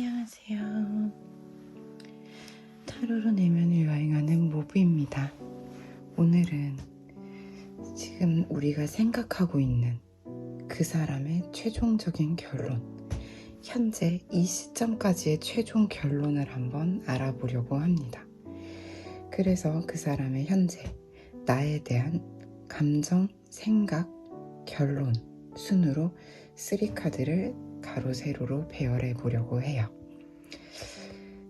안녕하세요. 타로로 내면을 여행하는 모브입니다. 오늘은 지금 우리가 생각하고 있는 그 사람의 최종적인 결론, 현재 이 시점까지의 최종 결론을 한번 알아보려고 합니다. 그래서 그 사람의 현재 나에 대한 감정, 생각, 결론 순으로 3카드를 가로 세로로 배열해 보려고 해요.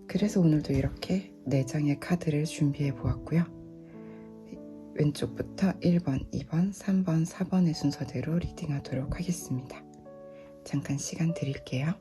그래서 오늘도 이렇게 4장의 카드를 준비해 보았고요. 왼쪽부터 1번, 2번, 3번, 4번의 순서대로 리딩하도록 하겠습니다. 잠깐 시간 드릴게요.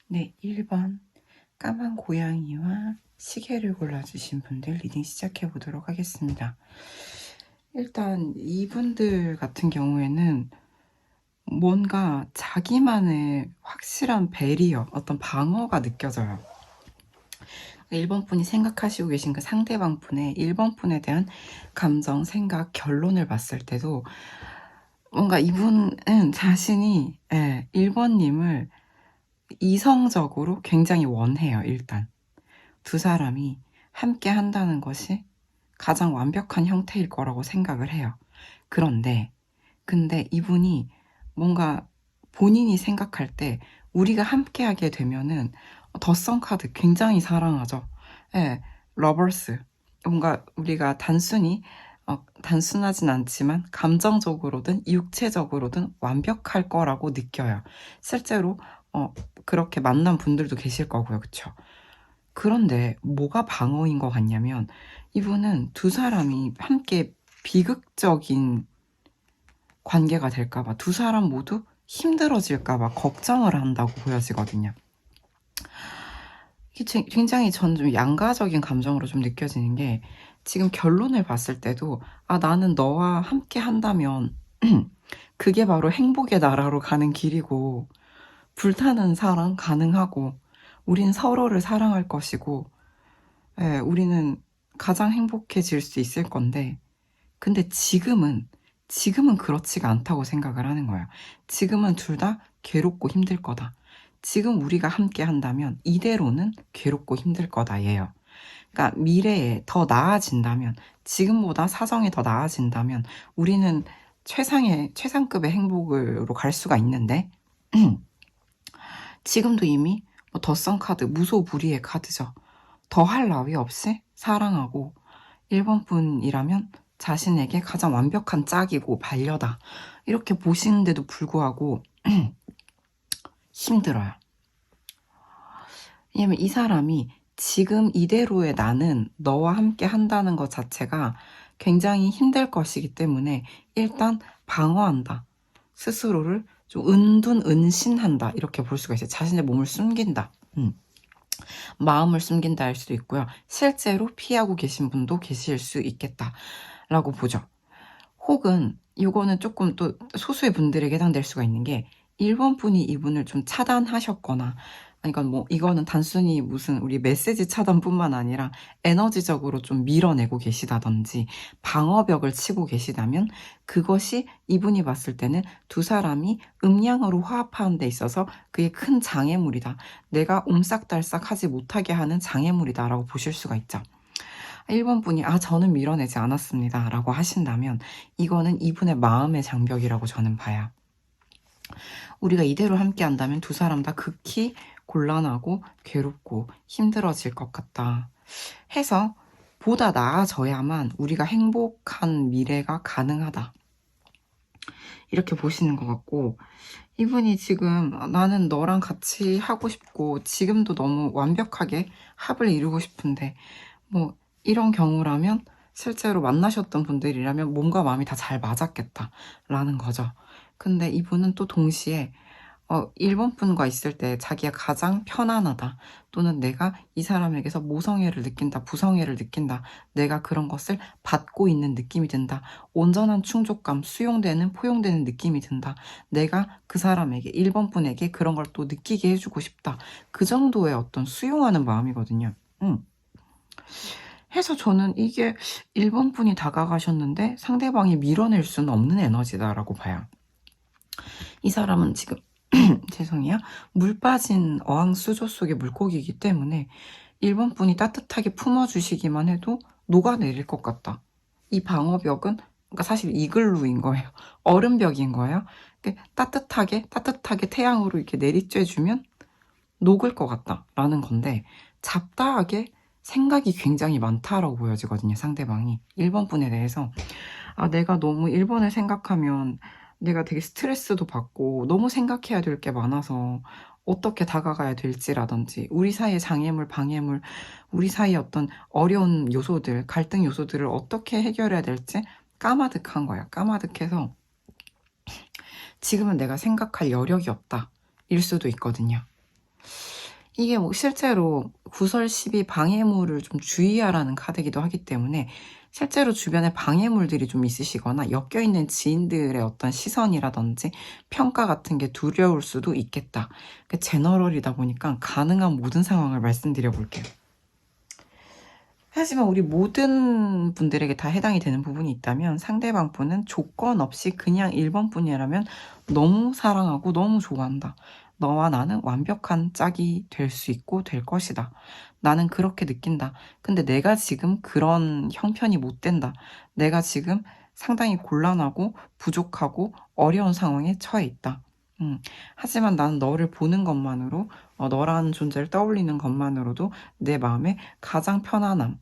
네, 1번 까만 고양이와 시계를 골라주신 분들 리딩 시작해 보도록 하겠습니다. 일단 이분들 같은 경우에는 뭔가 자기만의 확실한 배리어, 어떤 방어가 느껴져요. 1번 분이 생각하시고 계신 그 상대방 분의 1번 분에 대한 감정, 생각, 결론을 봤을 때도 뭔가 이분은 자신이 1번님을 이성적으로 굉장히 원해요. 일단 두 사람이 함께 한다는 것이 가장 완벽한 형태일 거라고 생각을 해요. 근데 이분이 뭔가 본인이 생각할 때 우리가 함께 하게 되면은 덧선 카드 굉장히 사랑하죠. 예, 러버스. 뭔가 우리가 단순하진 않지만 감정적으로든 육체적으로든 완벽할 거라고 느껴요. 실제로 그렇게 만난 분들도 계실 거고요. 그쵸? 그런데 뭐가 방어인 것 같냐면 이분은 두 사람이 함께 비극적인 관계가 될까봐, 두 사람 모두 힘들어질까봐 걱정을 한다고 보여지거든요. 이게 굉장히 전 좀 양가적인 감정으로 좀 느껴지는 게 지금 결론을 봤을 때도 아 나는 너와 함께 한다면 그게 바로 행복의 나라로 가는 길이고 불타는 사랑 가능하고 우린 서로를 사랑할 것이고 예, 우리는 가장 행복해질 수 있을 건데 근데 지금은 그렇지가 않다고 생각을 하는 거예요. 지금은 둘 다 괴롭고 힘들 거다. 지금 우리가 함께 한다면 이대로는 괴롭고 힘들 거다 예요. 그러니까 미래에 더 나아진다면 지금보다 사정이 더 나아진다면 우리는 최상급의 행복으로 갈 수가 있는데 지금도 이미 뭐 덧선 카드, 무소불위의 카드죠. 더할 나위 없이 사랑하고 1번 분이라면 자신에게 가장 완벽한 짝이고 반려다. 이렇게 보시는데도 불구하고 힘들어요. 왜냐면 이 사람이 지금 이대로의 나는 너와 함께 한다는 것 자체가 굉장히 힘들 것이기 때문에 일단 방어한다. 스스로를 좀 은둔은신한다. 이렇게 볼 수가 있어요. 자신의 몸을 숨긴다. 마음을 숨긴다 할 수도 있고요. 실제로 피하고 계신 분도 계실 수 있겠다라고 보죠. 혹은 이거는 조금 또 소수의 분들에게 해당될 수가 있는 게 1번 분이 이분을 좀 차단하셨거나 그러니까 뭐 이거는 단순히 무슨 우리 메시지 차단뿐만 아니라 에너지적으로 좀 밀어내고 계시다든지 방어벽을 치고 계시다면 그것이 이분이 봤을 때는 두 사람이 음양으로 화합하는 데 있어서 그게 큰 장애물이다. 내가 옴싹달싹 하지 못하게 하는 장애물이다 라고 보실 수가 있죠. 1번 분이 아 저는 밀어내지 않았습니다 라고 하신다면 이거는 이분의 마음의 장벽이라고 저는 봐요. 우리가 이대로 함께 한다면 두 사람 다 극히 곤란하고 괴롭고 힘들어질 것 같다 해서 보다 나아져야만 우리가 행복한 미래가 가능하다 이렇게 보시는 것 같고 이분이 지금 나는 너랑 같이 하고 싶고 지금도 너무 완벽하게 합을 이루고 싶은데 뭐 이런 경우라면 실제로 만나셨던 분들이라면 몸과 마음이 다 잘 맞았겠다라는 거죠. 근데 이분은 또 동시에 1번 분과 있을 때 자기가 가장 편안하다 또는 내가 이 사람에게서 모성애를 느낀다, 부성애를 느낀다, 내가 그런 것을 받고 있는 느낌이 든다, 온전한 충족감, 수용되는, 포용되는 느낌이 든다, 내가 그 사람에게 1번 분에게 그런 걸 또 느끼게 해주고 싶다, 그 정도의 어떤 수용하는 마음이거든요. 해서 저는 이게 1번 분이 다가가셨는데 상대방이 밀어낼 수는 없는 에너지다라고 봐요. 이 사람은 지금 죄송해요. 물 빠진 어항수조 속의 물고기이기 때문에 1번 분이 따뜻하게 품어주시기만 해도 녹아내릴 것 같다. 이 방어벽은 그러니까 사실 이글루인 거예요. 얼음벽인 거예요. 따뜻하게 태양으로 이렇게 내리쬐주면 녹을 것 같다라는 건데 잡다하게 생각이 굉장히 많다라고 보여지거든요. 상대방이 1번 분에 대해서 아 내가 너무 1번을 생각하면 내가 되게 스트레스도 받고 너무 생각해야 될 게 많아서 어떻게 다가가야 될지라든지 우리 사이의 장애물, 방해물, 우리 사이의 어떤 어려운 요소들, 갈등 요소들을 어떻게 해결해야 될지 까마득한 거야. 까마득해서 지금은 내가 생각할 여력이 없다. 일 수도 있거든요. 이게 뭐 실제로 구설 12 방해물을 좀 주의하라는 카드이기도 하기 때문에 실제로 주변에 방해물들이 좀 있으시거나 엮여있는 지인들의 어떤 시선이라든지 평가 같은 게 두려울 수도 있겠다. 제너럴이다 보니까 가능한 모든 상황을 말씀드려 볼게요. 하지만 우리 모든 분들에게 다 해당이 되는 부분이 있다면 상대방 분은 조건 없이 그냥 1번 분이라면 너무 사랑하고 너무 좋아한다. 너와 나는 완벽한 짝이 될 수 있고 될 것이다. 나는 그렇게 느낀다. 근데 내가 지금 그런 형편이 못 된다. 내가 지금 상당히 곤란하고 부족하고 어려운 상황에 처해 있다. 하지만 나는 너를 보는 것만으로 너라는 존재를 떠올리는 것만으로도 내 마음에 가장 편안함,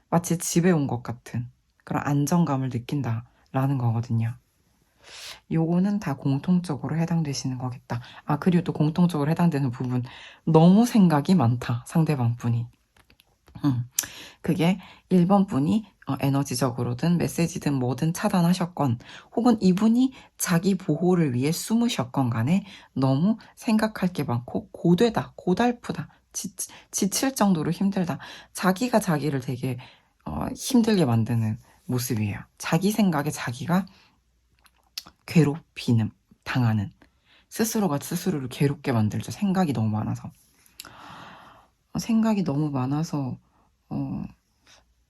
마치 집에 온 것 같은 그런 안정감을 느낀다라는 거거든요. 요거는 다 공통적으로 해당되시는 거겠다. 아, 그리고 또 공통적으로 해당되는 부분. 너무 생각이 많다, 상대방 분이. 그게 1번 분이 에너지적으로든 메시지든 뭐든 차단하셨건 혹은 이분이 자기 보호를 위해 숨으셨건 간에 너무 생각할 게 많고 고되다, 고달프다, 지칠 정도로 힘들다. 자기가 자기를 되게 힘들게 만드는 모습이에요. 자기 생각에 자기가 괴롭히는, 당하는. 스스로가 스스로를 괴롭게 만들죠. 생각이 너무 많아서. 생각이 너무 많아서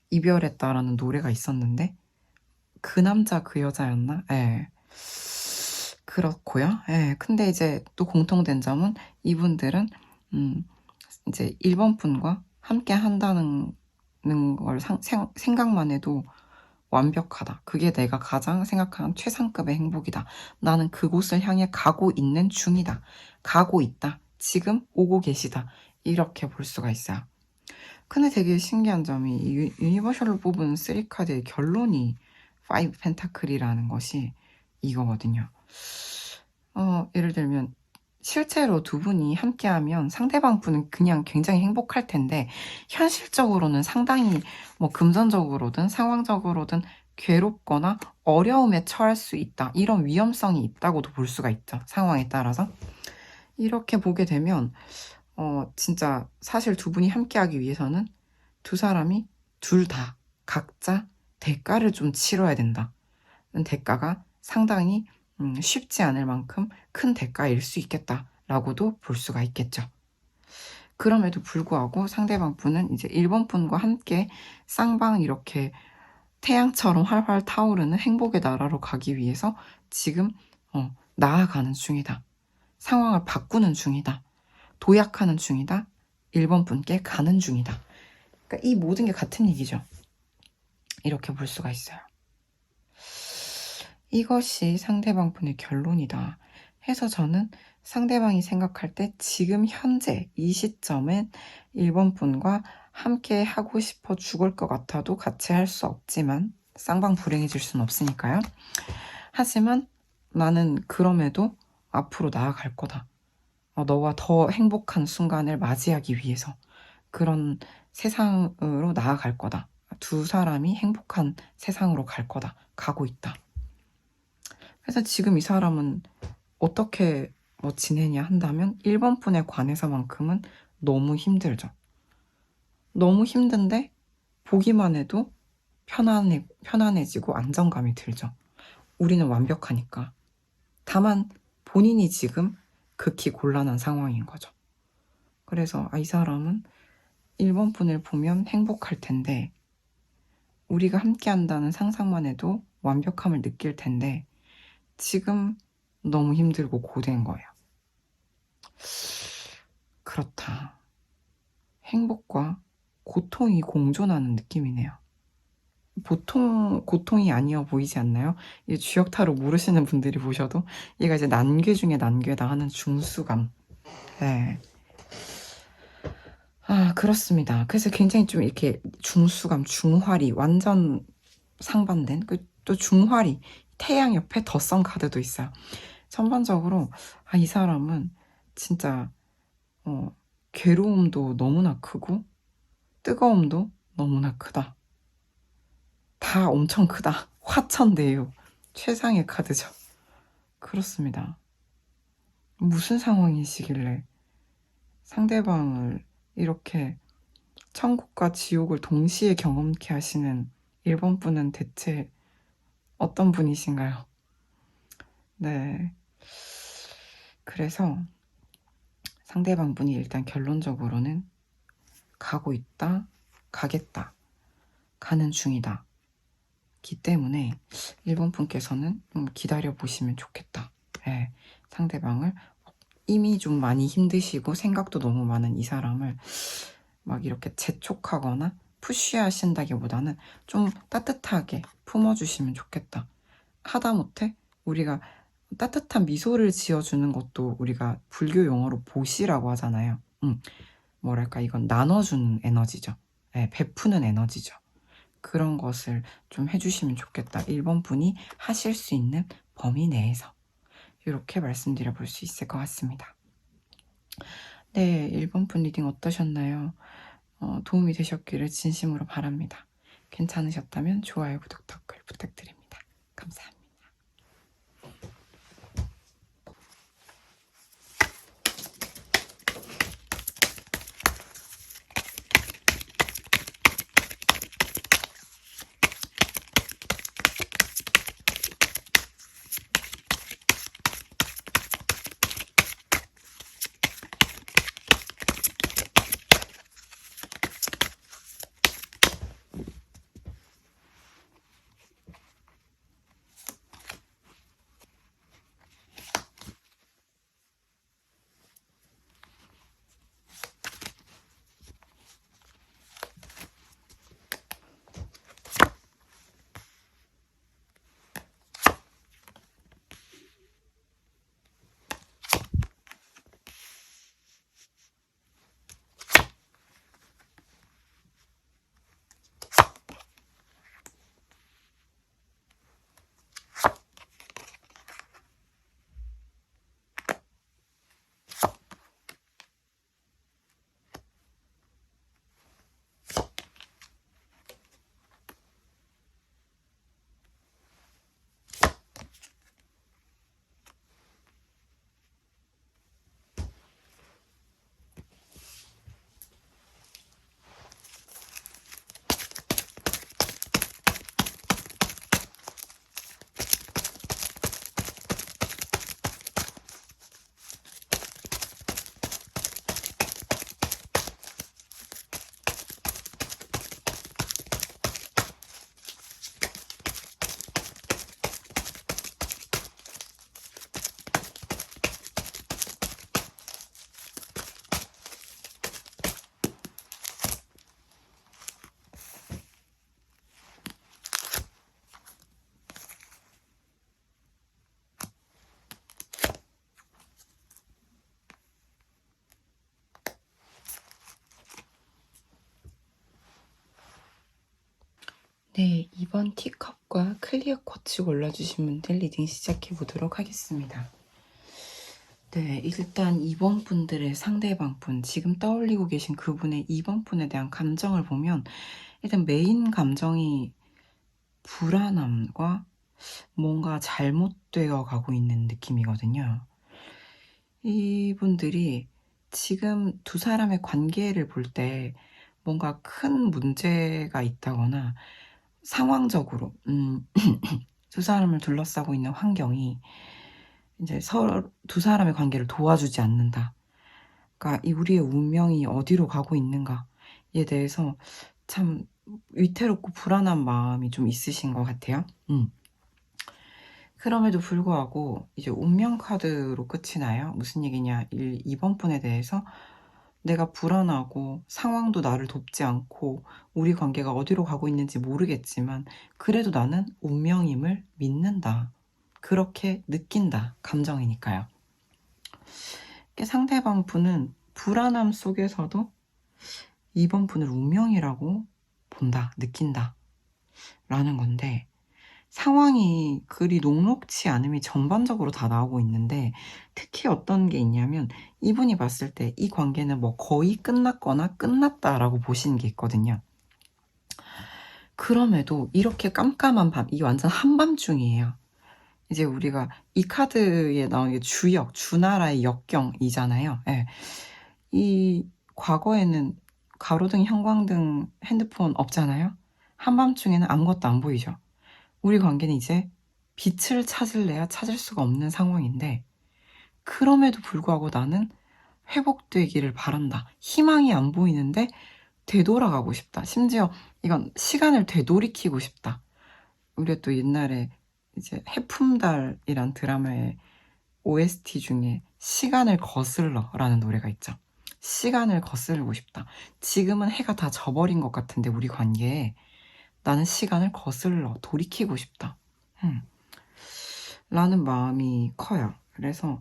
이별했다라는 노래가 있었는데 그 남자 그 여자였나? 예. 그렇고요. 예. 근데 이제 또 공통된 점은 이분들은 이제 1번 분과 함께 한다는 걸 생각만 해도 완벽하다. 그게 내가 가장 생각하는 최상급의 행복이다. 나는 그곳을 향해 가고 있는 중이다. 가고 있다. 지금 오고 계시다. 이렇게 볼 수가 있어요. 근데 되게 신기한 점이 유니버셜로 뽑은 3카드의 결론이 5 펜타클이라는 것이 이거거든요. 예를 들면 실제로 두 분이 함께하면 상대방 분은 그냥 굉장히 행복할 텐데 현실적으로는 상당히 뭐 금전적으로든 상황적으로든 괴롭거나 어려움에 처할 수 있다. 이런 위험성이 있다고도 볼 수가 있죠. 상황에 따라서. 이렇게 보게 되면 진짜 사실 두 분이 함께하기 위해서는 두 사람이 둘 다 각자 대가를 좀 치러야 된다. 대가가 상당히 쉽지 않을 만큼 큰 대가일 수 있겠다라고도 볼 수가 있겠죠. 그럼에도 불구하고 상대방 분은 이제 1번 분과 함께 쌍방 이렇게 태양처럼 활활 타오르는 행복의 나라로 가기 위해서 지금 나아가는 중이다. 상황을 바꾸는 중이다. 도약하는 중이다. 1번 분께 가는 중이다. 그러니까 이 모든 게 같은 얘기죠. 이렇게 볼 수가 있어요. 이것이 상대방 분의 결론이다 해서 저는 상대방이 생각할 때 지금 현재 이 시점엔 1번 분과 함께 하고 싶어 죽을 것 같아도 같이 할 수 없지만 쌍방 불행해질 수는 없으니까요. 하지만 나는 그럼에도 앞으로 나아갈 거다. 너와 더 행복한 순간을 맞이하기 위해서 그런 세상으로 나아갈 거다. 두 사람이 행복한 세상으로 갈 거다. 가고 있다. 그래서 지금 이 사람은 어떻게 지내냐 한다면 1번 분에 관해서만큼은 너무 힘들죠. 너무 힘든데 보기만 해도 편안해지고 안정감이 들죠. 우리는 완벽하니까. 다만 본인이 지금 극히 곤란한 상황인 거죠. 그래서 이 사람은 1번 분을 보면 행복할 텐데 우리가 함께 한다는 상상만 해도 완벽함을 느낄 텐데 지금 너무 힘들고 고된 거예요. 그렇다. 행복과 고통이 공존하는 느낌이네요. 보통 고통이 아니어 보이지 않나요? 이 주역타로 모르시는 분들이 보셔도 얘가 이제 난괴 중에 난괴다 하는 중수감. 네. 그렇습니다. 그래서 굉장히 좀 이렇게 중수감, 중화리, 완전 상반된 또 중화리, 태양 옆에 덧선 카드도 있어요. 전반적으로 이 사람은 진짜 괴로움도 너무나 크고 뜨거움도 너무나 크다. 다 엄청 크다. 화천대유. 최상의 카드죠. 그렇습니다. 무슨 상황이시길래 상대방을 이렇게 천국과 지옥을 동시에 경험케 하시는 1번 분은 대체 어떤 분이신가요? 네. 그래서 상대방 분이 일단 결론적으로는 가고 있다, 가겠다, 가는 중이다. 기 때문에 1번 분께서는 기다려 보시면 좋겠다. 네. 상대방을 이미 좀 많이 힘드시고 생각도 너무 많은 이 사람을 막 이렇게 재촉하거나 푸쉬하신다기보다는 좀 따뜻하게 품어주시면 좋겠다. 하다못해 우리가 따뜻한 미소를 지어주는 것도 우리가 불교 용어로 보시라고 하잖아요. 뭐랄까 이건 나눠주는 에너지죠. 네, 베푸는 에너지죠. 그런 것을 좀 해주시면 좋겠다. 1번 분이 하실 수 있는 범위 내에서 이렇게 말씀드려 볼 수 있을 것 같습니다. 네, 1번 분 리딩 어떠셨나요? 도움이 되셨기를 진심으로 바랍니다. 괜찮으셨다면 좋아요, 구독, 댓글 부탁드립니다. 감사합니다. 네, 이번 티컵과 클리어 쿼츠 골라주신 분들 리딩 시작해 보도록 하겠습니다. 네, 일단 2번 분들의 상대방 분, 지금 떠올리고 계신 그분의 2번 분에 대한 감정을 보면 일단 메인 감정이 불안함과 뭔가 잘못되어 가고 있는 느낌이거든요. 이분들이 지금 두 사람의 관계를 볼 때 뭔가 큰 문제가 있다거나 상황적으로 두 사람을 둘러싸고 있는 환경이 이제 서로 두 사람의 관계를 도와주지 않는다. 그러니까 이 우리의 운명이 어디로 가고 있는가에 대해서 참 위태롭고 불안한 마음이 좀 있으신 것 같아요. 그럼에도 불구하고 이제 운명 카드로 끝이 나요. 무슨 얘기냐? 2번 분에 대해서 내가 불안하고 상황도 나를 돕지 않고 우리 관계가 어디로 가고 있는지 모르겠지만 그래도 나는 운명임을 믿는다. 그렇게 느낀다. 감정이니까요. 상대방 분은 불안함 속에서도 2번 분을 운명이라고 본다. 느낀다. 라는 건데 상황이 그리 녹록치 않음이 전반적으로 다 나오고 있는데 특히 어떤 게 있냐면 이분이 봤을 때 이 관계는 뭐 거의 끝났거나 끝났다라고 보시는 게 있거든요. 그럼에도 이렇게 깜깜한 밤, 이게 완전 한밤중이에요. 이제 우리가 이 카드에 나오는 게 주역, 주나라의 역경이잖아요. 예. 이 과거에는 가로등, 형광등, 핸드폰 없잖아요. 한밤중에는 아무것도 안 보이죠. 우리 관계는 이제 빛을 찾을래야 찾을 수가 없는 상황인데 그럼에도 불구하고 나는 회복되기를 바란다. 희망이 안 보이는데 되돌아가고 싶다. 심지어 이건 시간을 되돌이키고 싶다. 우리가 또 옛날에 이제 해품달이란 드라마의 OST 중에 시간을 거슬러라는 노래가 있죠. 시간을 거슬고 싶다. 지금은 해가 다 져버린 것 같은데 우리 관계에 나는 시간을 거슬러 돌이키고 싶다. 라는 마음이 커요. 그래서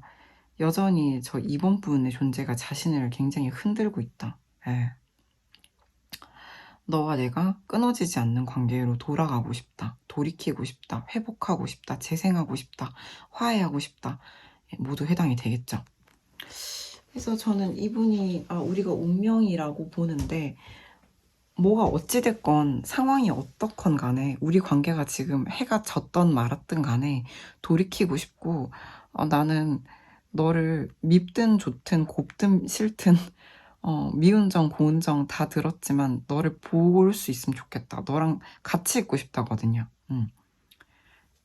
여전히 저 2번 분의 존재가 자신을 굉장히 흔들고 있다. 예. 너와 내가 끊어지지 않는 관계로 돌아가고 싶다. 돌이키고 싶다. 회복하고 싶다. 재생하고 싶다. 화해하고 싶다. 모두 해당이 되겠죠. 그래서 저는 이분이 우리가 운명이라고 보는데 뭐가 어찌됐건 상황이 어떻건 간에 우리 관계가 지금 해가 졌던 말았든 간에 돌이키고 싶고 나는 너를 밉든 좋든 곱든 싫든 미운 정 고운 정 다 들었지만 너를 볼 수 있으면 좋겠다. 너랑 같이 있고 싶다거든요.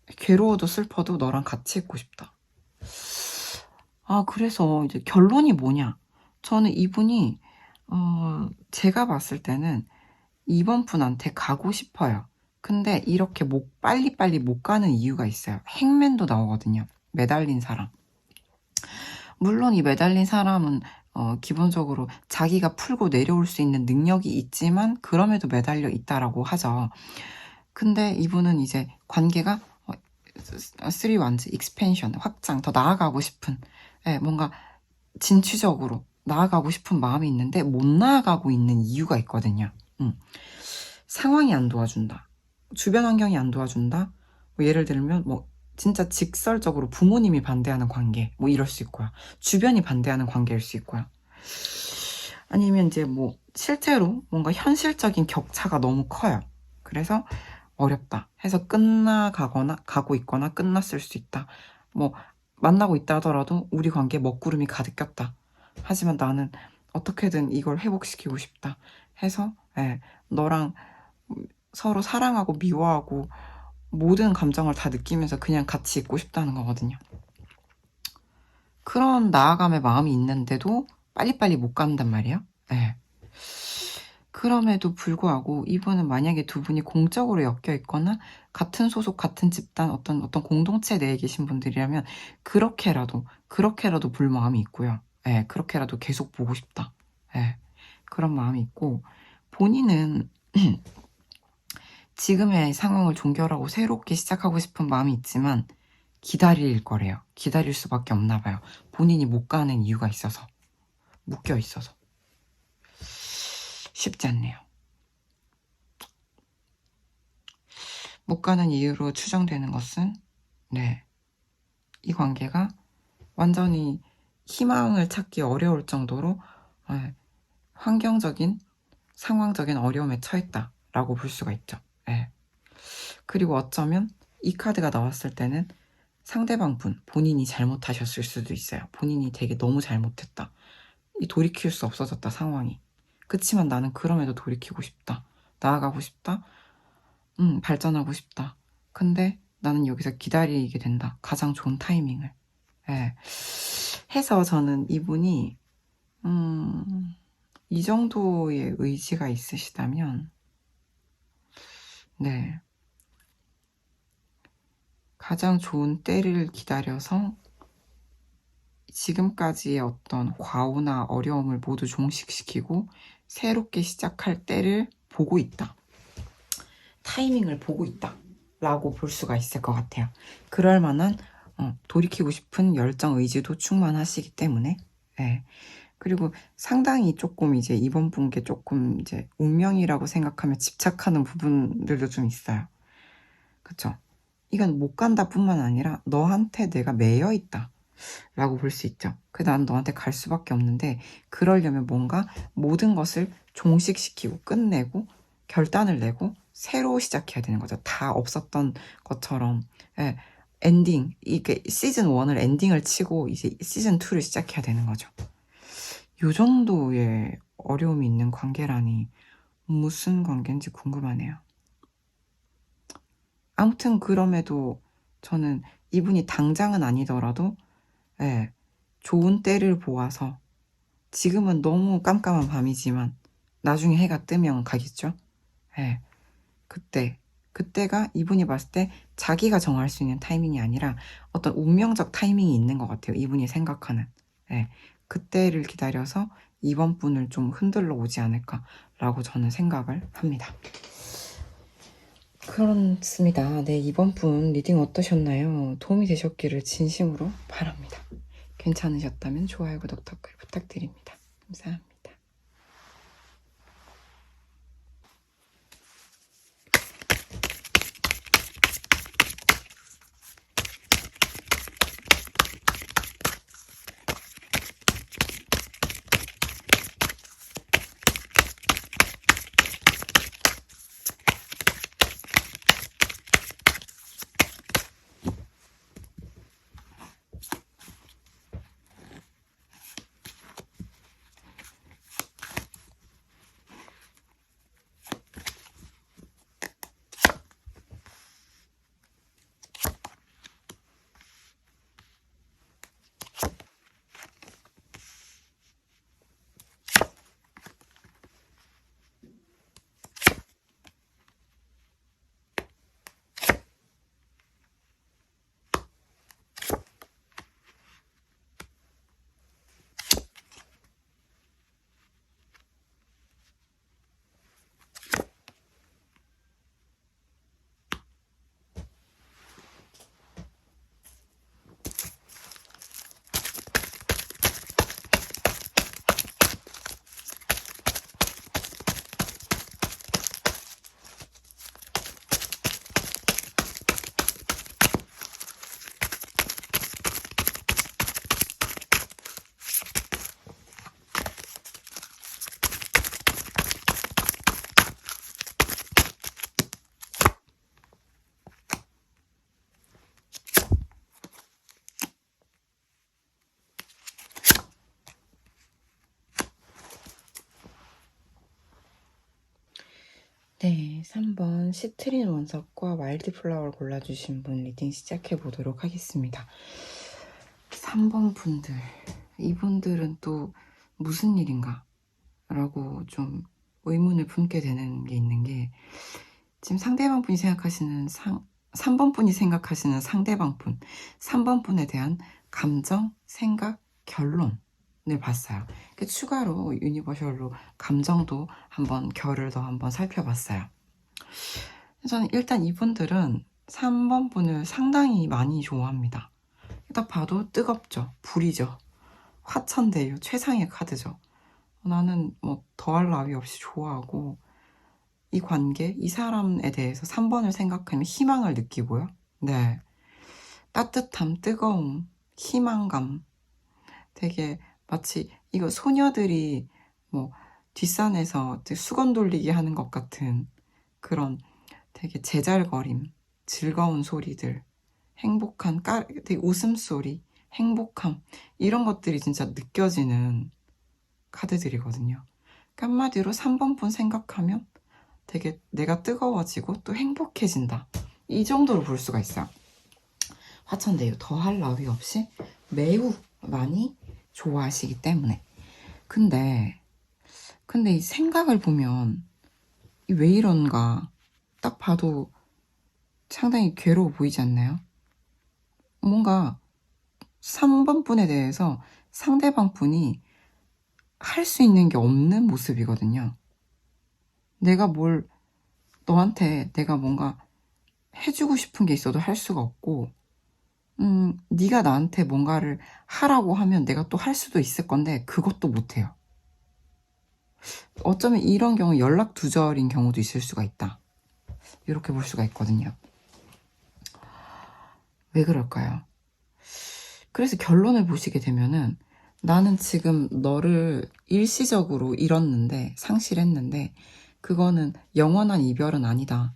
괴로워도 슬퍼도 너랑 같이 있고 싶다. 그래서 이제 결론이 뭐냐? 저는 이분이 제가 봤을 때는 2번 분한테 가고 싶어요. 근데 이렇게 빨리빨리 못 가는 이유가 있어요. 행맨도 나오거든요. 매달린 사람. 물론 이 매달린 사람은 기본적으로 자기가 풀고 내려올 수 있는 능력이 있지만 그럼에도 매달려 있다라고 하죠. 근데 이분은 이제 관계가 3 완즈, 익스펜션, 확장, 더 나아가고 싶은 뭔가 진취적으로 나아가고 싶은 마음이 있는데 못 나아가고 있는 이유가 있거든요. 상황이 안 도와준다. 주변 환경이 안 도와준다. 뭐 예를 들면 뭐 진짜 직설적으로 부모님이 반대하는 관계 뭐 이럴 수 있고요. 주변이 반대하는 관계일 수 있고요. 아니면 이제 뭐 실제로 뭔가 현실적인 격차가 너무 커요. 그래서 어렵다 해서 끝나가거나 가고 있거나 끝났을 수 있다. 뭐 만나고 있다 하더라도 우리 관계에 먹구름이 가득 꼈다. 하지만 나는 어떻게든 이걸 회복시키고 싶다 해서 너랑 서로 사랑하고 미워하고 모든 감정을 다 느끼면서 그냥 같이 있고 싶다는 거거든요. 그런 나아감의 마음이 있는데도 빨리빨리 못 간단 말이에요. 그럼에도 불구하고 이분은 만약에 두 분이 공적으로 엮여 있거나 같은 소속, 같은 집단, 어떤 공동체 내에 계신 분들이라면 그렇게라도 볼 마음이 있고요. 그렇게라도 계속 보고 싶다. 그런 마음이 있고 본인은 지금의 상황을 종결하고 새롭게 시작하고 싶은 마음이 있지만 기다릴 거래요. 기다릴 수밖에 없나 봐요. 본인이 못 가는 이유가 있어서. 묶여 있어서. 쉽지 않네요. 못 가는 이유로 추정되는 것은 이 관계가 완전히 희망을 찾기 어려울 정도로 환경적인, 상황적인 어려움에 처했다라고 볼 수가 있죠. 그리고 어쩌면 이 카드가 나왔을 때는 상대방 분, 본인이 잘못하셨을 수도 있어요. 본인이 되게 너무 잘못했다. 돌이킬 수 없어졌다, 상황이. 그치만 나는 그럼에도 돌이키고 싶다. 나아가고 싶다. 발전하고 싶다. 근데 나는 여기서 기다리게 된다. 가장 좋은 타이밍을. 해서 저는 이분이 이 정도의 의지가 있으시다면 가장 좋은 때를 기다려서 지금까지의 어떤 과오나 어려움을 모두 종식시키고 새롭게 시작할 때를 보고 있다. 타이밍을 보고 있다. 라고 볼 수가 있을 것 같아요. 그럴 만한 돌이키고 싶은 열정, 의지도 충만하시기 때문에 그리고 상당히 조금 이제 이번 분께 조금 이제 운명이라고 생각하며 집착하는 부분들도 좀 있어요. 그쵸? 이건 못 간다 뿐만 아니라 너한테 내가 매여 있다 라고 볼 수 있죠. 난 너한테 갈 수밖에 없는데 그러려면 뭔가 모든 것을 종식시키고 끝내고 결단을 내고 새로 시작해야 되는 거죠. 다 없었던 것처럼 엔딩, 이게 시즌 1을 엔딩을 치고 이제 시즌 2를 시작해야 되는 거죠. 요 정도의 어려움이 있는 관계라니 무슨 관계인지 궁금하네요. 아무튼 그럼에도 저는 이분이 당장은 아니더라도 좋은 때를 보아서 지금은 너무 깜깜한 밤이지만 나중에 해가 뜨면 가겠죠. 그때가 이분이 봤을 때 자기가 정할 수 있는 타이밍이 아니라 어떤 운명적 타이밍이 있는 것 같아요. 이분이 생각하는. 그때를 기다려서 이번 분을 좀 흔들러 오지 않을까라고 저는 생각을 합니다. 그렇습니다. 이번 분 리딩 어떠셨나요? 도움이 되셨기를 진심으로 바랍니다. 괜찮으셨다면 좋아요, 구독, 댓글 부탁드립니다. 감사합니다. 네, 3번 시트린 원석과 와일드 플라워를 골라주신 분 리딩 시작해 보도록 하겠습니다. 3번 분들, 이분들은 또 무슨 일인가? 라고 좀 의문을 품게 되는 게 있는 게 지금 상대방 분이 생각하시는 3번 분이 생각하시는 상대방 분, 3번 분에 대한 감정, 생각, 결론을 봤어요. 추가로 유니버셜로 감정도 한번 결을 더 한번 살펴봤어요. 저는 일단 이분들은 3번 분을 상당히 많이 좋아합니다. 딱 봐도 뜨겁죠. 불이죠. 화천대유 최상의 카드죠. 나는 뭐 더할 나위 없이 좋아하고 이 관계, 이 사람에 대해서 3번을 생각하면 희망을 느끼고요. 네. 따뜻함, 뜨거움, 희망감. 되게 마치 이거 소녀들이 뭐 뒷산에서 수건 돌리기 하는 것 같은 그런 되게 제잘거림, 즐거운 소리들, 행복한 되게 웃음소리, 행복함, 이런 것들이 진짜 느껴지는 카드들이거든요. 그러니까 한마디로 3번 분 생각하면 되게 내가 뜨거워지고 또 행복해진다, 이 정도로 볼 수가 있어요. 화천대유, 더할 나위 없이 매우 많이 좋아하시기 때문에. 근데 이 생각을 보면 왜 이런가 딱 봐도 상당히 괴로워 보이지 않나요? 뭔가 3번 분에 대해서 상대방 분이 할 수 있는 게 없는 모습이거든요. 너한테 내가 뭔가 해주고 싶은 게 있어도 할 수가 없고, 네가 나한테 뭔가를 하라고 하면 내가 또 할 수도 있을 건데 그것도 못해요. 어쩌면 이런 경우 연락 두절인 경우도 있을 수가 있다, 이렇게 볼 수가 있거든요. 왜 그럴까요? 그래서 결론을 보시게 되면은, 나는 지금 너를 일시적으로 잃었는데, 상실했는데, 그거는 영원한 이별은 아니다.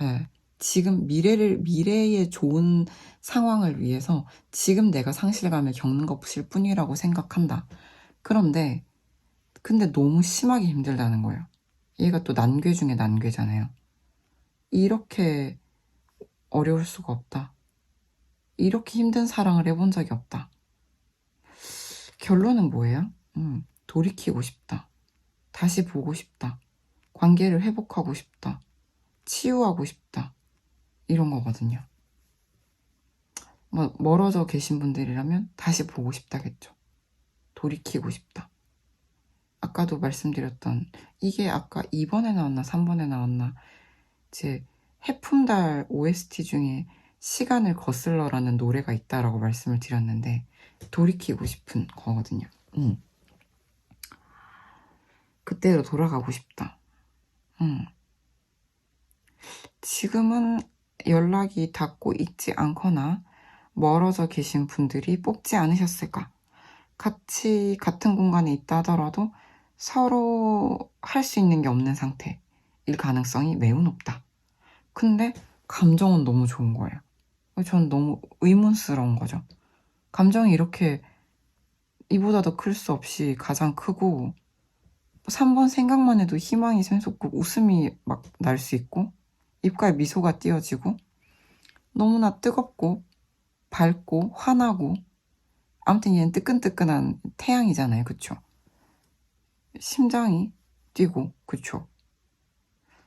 예. 지금 미래의 좋은 상황을 위해서 지금 내가 상실감을 겪는 것일 뿐이라고 생각한다. 근데 너무 심하게 힘들다는 거예요. 얘가 또 난괴 중에 난괴잖아요. 이렇게 어려울 수가 없다. 이렇게 힘든 사랑을 해본 적이 없다. 결론은 뭐예요? 돌이키고 싶다. 다시 보고 싶다. 관계를 회복하고 싶다. 치유하고 싶다. 이런 거거든요. 멀어져 계신 분들이라면 다시 보고 싶다겠죠. 돌이키고 싶다. 아까도 말씀드렸던, 이게 아까 2번에 나왔나 3번에 나왔나, 제 해품달 OST 중에 시간을 거슬러라는 노래가 있다라고 말씀을 드렸는데, 돌이키고 싶은 거거든요. 그때로 돌아가고 싶다. 지금은 연락이 닿고 있지 않거나 멀어져 계신 분들이 뽑지 않으셨을까? 같은 공간에 있다 하더라도 서로 할 수 있는 게 없는 상태일 가능성이 매우 높다. 근데 감정은 너무 좋은 거예요. 전 너무 의문스러운 거죠. 감정이 이렇게 이보다 더 클 수 없이 가장 크고, 3번 생각만 해도 희망이 샘솟고 웃음이 막 날 수 있고, 입가에 미소가 띄어지고, 너무나 뜨겁고 밝고 환하고, 아무튼 얘는 뜨끈뜨끈한 태양이잖아요. 그쵸? 심장이 뛰고, 그쵸?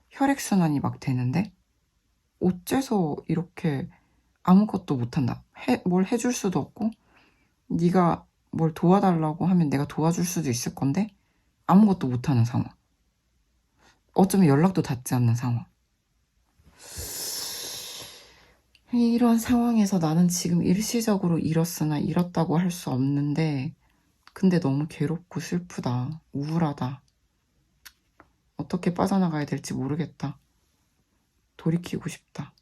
혈액순환이 막 되는데 어째서 이렇게 아무것도 못한다. 뭘 해줄 수도 없고, 네가 뭘 도와달라고 하면 내가 도와줄 수도 있을 건데 아무것도 못하는 상황. 어쩌면 연락도 닿지 않는 상황. 이런 상황에서 나는 지금 일시적으로 잃었으나 잃었다고 할 수 없는데, 근데 너무 괴롭고 슬프다. 우울하다. 어떻게 빠져나가야 될지 모르겠다. 돌이키고 싶다.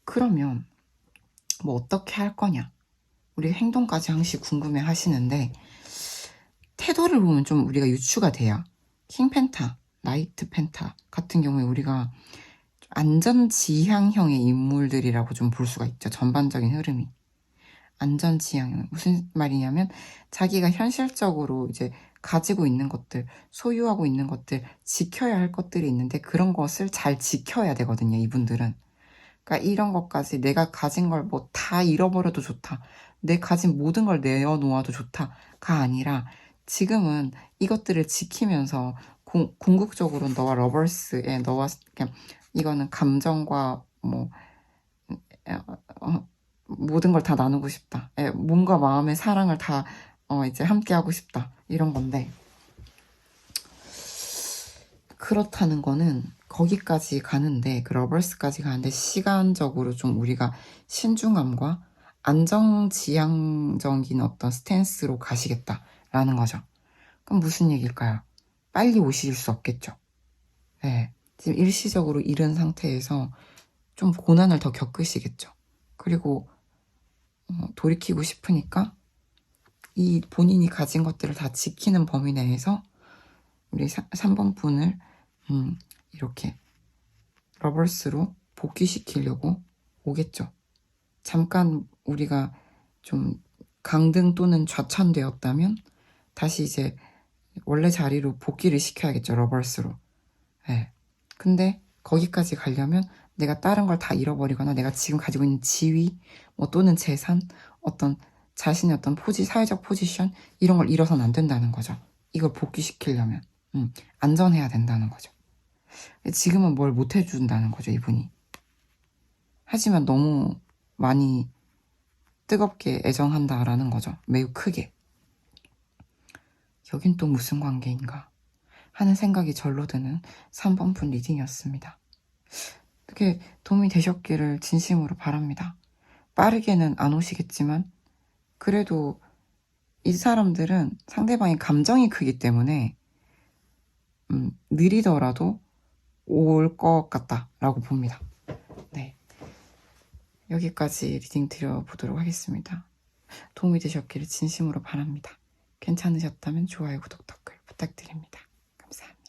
그러면 어떻게 할 거냐? 우리 행동까지 항시 궁금해 하시는데, 태도를 보면 좀 우리가 유추가 돼요. 킹펜타, 나이트 펜타 같은 경우에 우리가 안전지향형의 인물들이라고 좀 볼 수가 있죠. 전반적인 흐름이. 안전지향형. 무슨 말이냐면, 자기가 현실적으로 이제 가지고 있는 것들, 소유하고 있는 것들, 지켜야 할 것들이 있는데 그런 것을 잘 지켜야 되거든요, 이분들은. 그러니까 이런 것까지, 내가 가진 걸 다 잃어버려도 좋다, 내 가진 모든 걸 내어놓아도 좋다가 아니라, 지금은 이것들을 지키면서 궁극적으로 너와 러버스에, 그냥 이거는 감정과 모든 걸 다 나누고 싶다. 몸과 마음의 사랑을 다 이제 함께 하고 싶다. 이런 건데, 그렇다는 거는 거기까지 가는데, 그 러버스까지 가는데 시간적으로 좀 우리가 신중함과 안정지향적인 어떤 스탠스로 가시겠다라는 거죠. 그럼 무슨 얘기일까요? 빨리 오실 수 없겠죠. 네, 지금 일시적으로 잃은 상태에서 좀 고난을 더 겪으시겠죠. 그리고 돌이키고 싶으니까 이 본인이 가진 것들을 다 지키는 범위 내에서 우리 3번 분을 이렇게 러버스로 복귀시키려고 오겠죠. 잠깐 우리가 좀 강등 또는 좌천되었다면 다시 이제 원래 자리로 복귀를 시켜야겠죠. 러버스로. 네. 근데 거기까지 가려면 내가 다른 걸 다 잃어버리거나 내가 지금 가지고 있는 지위 뭐 또는 재산, 어떤 자신의 어떤 사회적 포지션 이런 걸 잃어서는 안 된다는 거죠. 이걸 복귀시키려면 안전해야 된다는 거죠. 지금은 뭘 못 해준다는 거죠, 이분이. 하지만 너무 많이 뜨겁게 애정한다라는 거죠. 매우 크게. 여긴 또 무슨 관계인가 하는 생각이 절로 드는 3번 분 리딩이었습니다. 그게 도움이 되셨기를 진심으로 바랍니다. 빠르게는 안 오시겠지만 그래도 이 사람들은 상대방의 감정이 크기 때문에 느리더라도 올 것 같다라고 봅니다. 네, 여기까지 리딩 드려보도록 하겠습니다. 도움이 되셨기를 진심으로 바랍니다. 괜찮으셨다면 좋아요, 구독, 댓글 부탁드립니다. 감사합니다.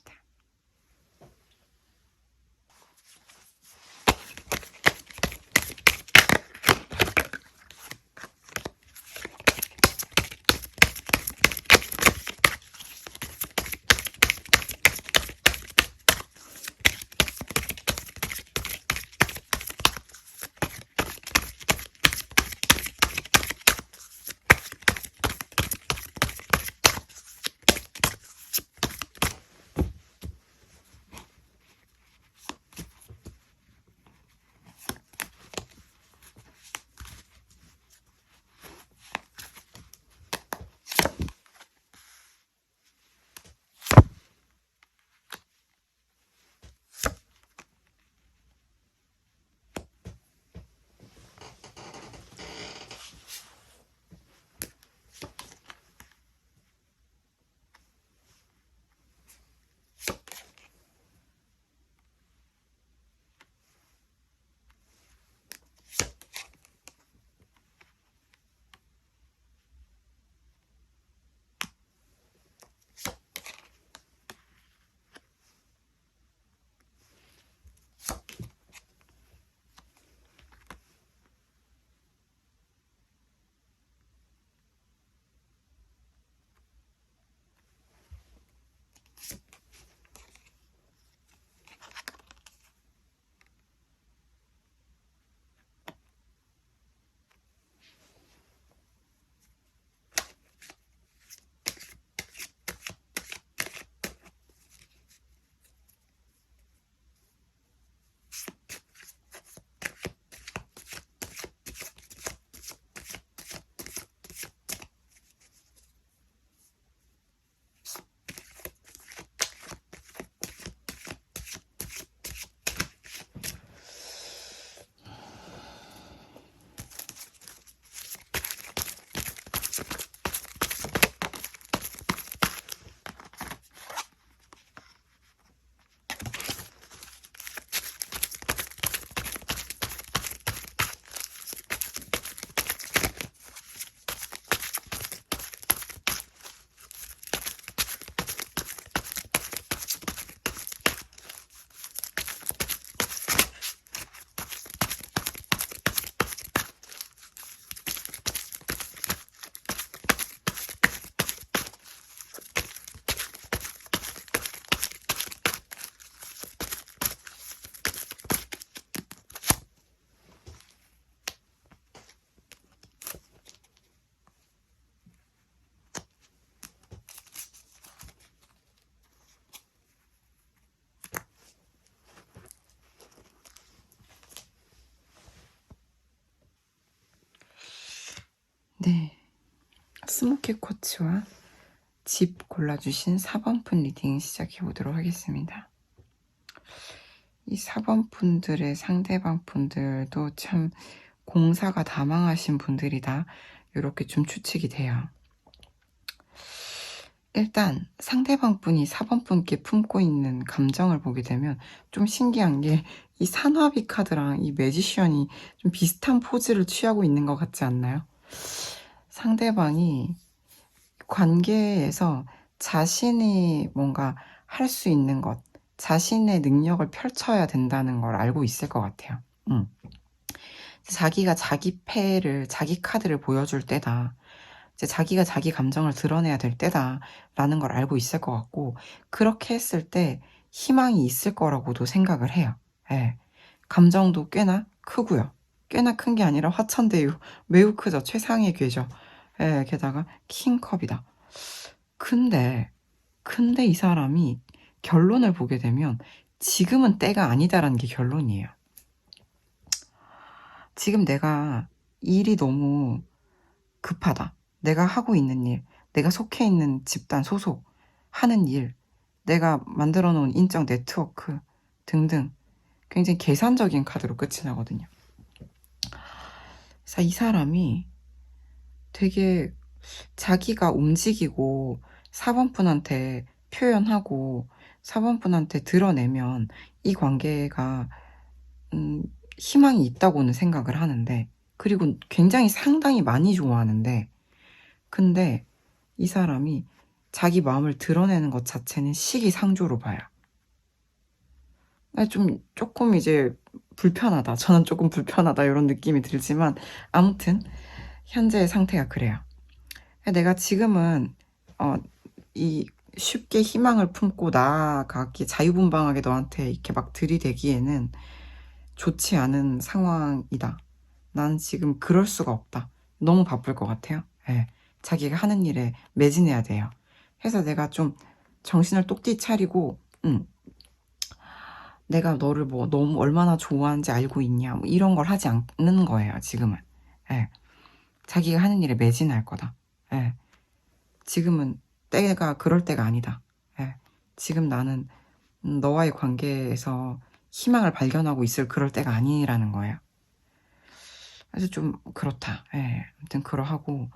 네, 스모키 쿼츠와 집 골라주신 4번 분 리딩 시작해보도록 하겠습니다. 이 4번 분들의 상대방 분들도 참 공사가 다망하신 분들이다, 이렇게 좀 추측이 돼요. 일단 상대방 분이 4번 분께 품고 있는 감정을 보게 되면 좀 신기한 게 이 산화비 카드랑 이 매지션이 좀 비슷한 포즈를 취하고 있는 것 같지 않나요? 상대방이 관계에서 자신이 뭔가 할 수 있는 것, 자신의 능력을 펼쳐야 된다는 걸 알고 있을 것 같아요. 자기가 자기 패를, 자기 카드를 보여줄 때다. 이제 자기가 자기 감정을 드러내야 될 때다라는 걸 알고 있을 것 같고, 그렇게 했을 때 희망이 있을 거라고도 생각을 해요. 예. 감정도 꽤나 크고요. 꽤나 큰 게 아니라 화천대유 매우 크죠. 최상의 궤죠. 예, 게다가 킹컵이다. 근데 이 사람이 결론을 보게 되면 지금은 때가 아니다라는 게 결론이에요. 지금 내가 일이 너무 급하다. 내가 하고 있는 일, 내가 속해 있는 집단 소속, 하는 일, 내가 만들어 놓은 인적 네트워크 등등 굉장히 계산적인 카드로 끝이 나거든요. 그래서 이 사람이 되게 자기가 움직이고 4번 분한테 표현하고 4번 분한테 드러내면 이 관계가 희망이 있다고는 생각을 하는데, 그리고 굉장히 상당히 많이 좋아하는데, 근데 이 사람이 자기 마음을 드러내는 것 자체는 시기상조로 봐요. 조금 이제 불편하다. 저는 조금 불편하다. 이런 느낌이 들지만, 아무튼, 현재의 상태가 그래요. 내가 지금은, 이 쉽게 희망을 품고 나아가기, 자유분방하게 너한테 이렇게 막 들이대기에는 좋지 않은 상황이다. 난 지금 그럴 수가 없다. 너무 바쁠 것 같아요. 예. 자기가 하는 일에 매진해야 돼요. 해서 내가 좀 정신을 똑띠 차리고, 내가 너를 뭐 너무 얼마나 좋아하는지 알고 있냐, 뭐 이런 걸 하지 않는 거예요, 지금은. 예. 자기가 하는 일에 매진할 거다. 예. 지금은 때가 그럴 때가 아니다. 예. 지금 나는 너와의 관계에서 희망을 발견하고 있을 그럴 때가 아니라는 거예요. 그래서 좀 그렇다. 예. 아무튼 그러하고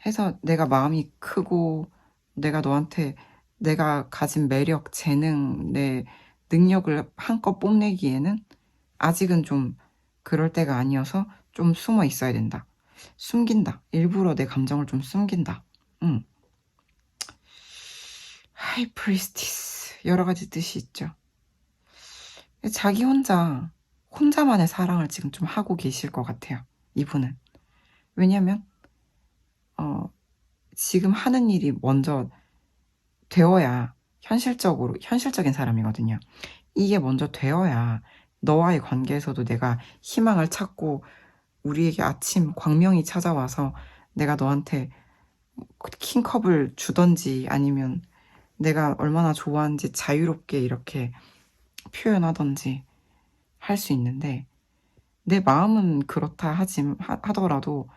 해서 내가 마음이 크고 내가 너한테 내가 가진 매력, 재능, 내 능력을 한껏 뽐내기에는 아직은 좀 그럴 때가 아니어서 좀 숨어 있어야 된다. 숨긴다. 일부러 내 감정을 좀 숨긴다. 하이 프리스티스. 여러 가지 뜻이 있죠. 자기 혼자만의 사랑을 지금 좀 하고 계실 것 같아요. 이분은. 왜냐면 지금 하는 일이 먼저 되어야 현실적인 사람이거든요. 이게 먼저 되어야 너와의 관계에서도 내가 희망을 찾고 우리에게 아침 광명이 찾아와서 내가 너한테 킹컵을 주던지 아니면 내가 얼마나 좋아하는지 자유롭게 이렇게 표현하던지 할 수 있는데, 내 마음은 그렇다 하더라도